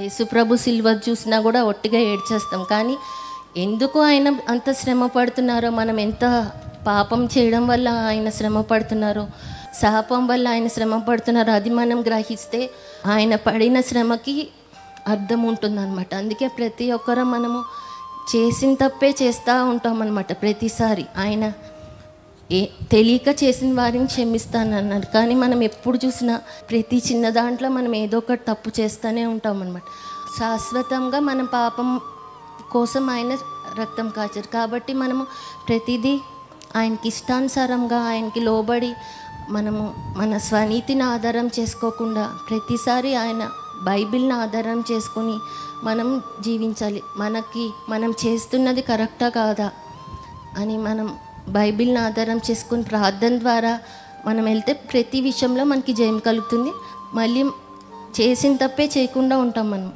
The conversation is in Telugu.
యేసుప్రభు సిలువ చూసినా కూడా ఒట్టిగా ఏడ్చేస్తాం. కానీ ఎందుకు ఆయన అంత శ్రమ పడుతున్నారో, మనం ఎంత పాపం చేయడం వల్ల ఆయన శ్రమ పడుతున్నారో, శాపం వల్ల ఆయన శ్రమ పడుతున్నారో అది మనం గ్రహిస్తే ఆయన పడిన శ్రమకి అర్థం ఉంటుందన్నమాట. అందుకే ప్రతి ఒక్కరం మనము చేసిన తప్పే చేస్తూ ఉంటామన్నమాట. ప్రతిసారి ఆయన తెలియక చేసిన వారిని క్షమిస్తానన్నారు. కానీ మనం ఎప్పుడు చూసినా ప్రతి చిన్న దాంట్లో మనం ఏదో ఒకటి తప్పు చేస్తూనే ఉంటామన్నమాట. శాశ్వతంగా మనం పాపం కోసం ఆయన రక్తం కాచారు కాబట్టి మనము ప్రతిదీ ఆయనకి ఇష్టానుసారంగా ఆయనకి లోబడి మనము మన స్వనీతిని ఆధారం చేసుకోకుండా ప్రతిసారి ఆయన బైబిల్ని ఆధారం చేసుకొని మనం జీవించాలి. మనం చేస్తున్నది కరెక్టా కాదా అని మనం బైబిల్ని ఆధారం చేసుకుని ప్రార్థన ద్వారా మనం వెళ్తే ప్రతి విషయంలో మనకి జయం కలుగుతుంది. మళ్ళీ చేసిన తప్పే చేయకుండా ఉంటాం మనం.